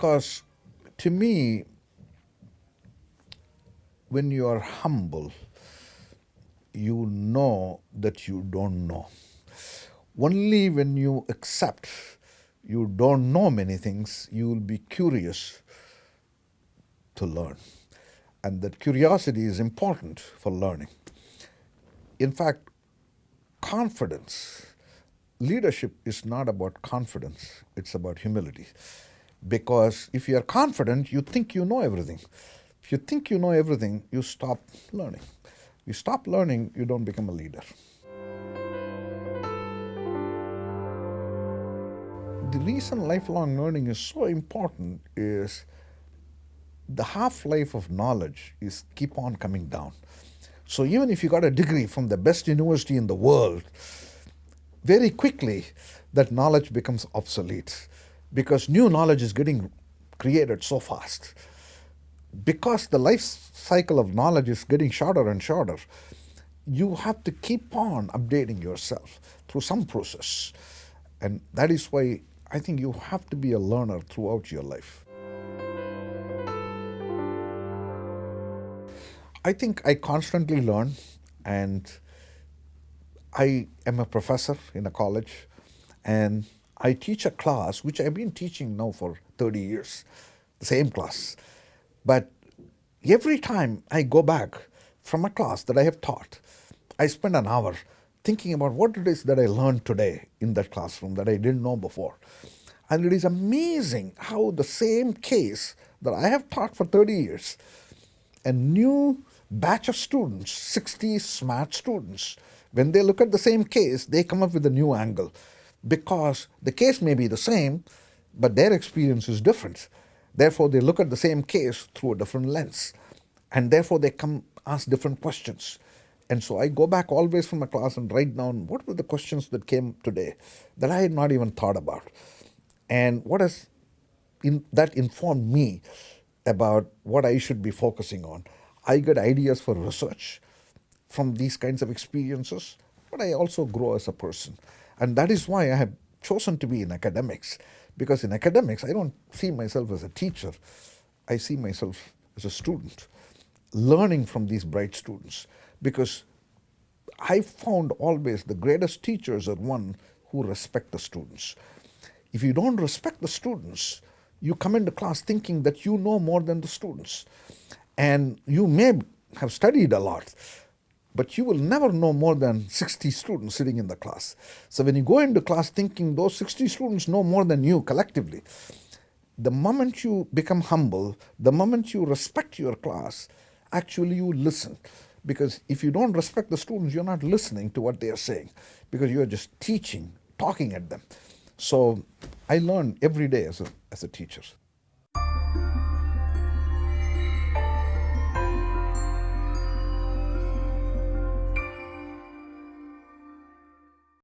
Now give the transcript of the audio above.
Because to me, when you are humble, you know that you don't know. Only when you accept you don't know many things, you will be curious to learn. And that curiosity is important for learning. In fact, confidence, leadership is not about confidence, it's about humility. Because if you are confident, you think you know everything. If you think you know everything, you stop learning. You stop learning, you don't become a leader. The reason lifelong learning is so important is the half-life of knowledge is keep on coming down. So even if you got a degree from the best university in the world, very quickly that knowledge becomes obsolete because new knowledge is getting created so fast. Because the life cycle of knowledge is getting shorter and shorter, you have to keep on updating yourself through some process. And that is why I think you have to be a learner throughout your life. I think I constantly learn, and I am a professor in a college, and I teach a class which I've been teaching now for 30 years, the same class. But every time I go back from a class that I have taught, I spend an hour thinking about what it is that I learned today in that classroom that I didn't know before. And it is amazing how the same case that I have taught for 30 years, a new batch of students, 60 smart students, when they look at the same case, they come up with a new angle. Because the case may be the same, but their experience is different. Therefore, they look at the same case through a different lens. And therefore, they come ask different questions. And so I go back always from my class and write down what were the questions that came today that I had not even thought about. And what has that informed me about what I should be focusing on. I get ideas for research from these kinds of experiences, but I also grow as a person. And that is why I have chosen to be in academics. Because in academics, I don't see myself as a teacher. I see myself as a student, learning from these bright students. Because I found always the greatest teachers are one who respect the students. If you don't respect the students, you come into class thinking that you know more than the students. And you may have studied a lot, but you will never know more than 60 students sitting in the class. So when you go into class thinking those 60 students know more than you collectively, the moment you become humble, the moment you respect your class, actually you listen. Because if you don't respect the students, you're not listening to what they are saying, because you're just teaching, talking at them. So I learn every day as a teacher.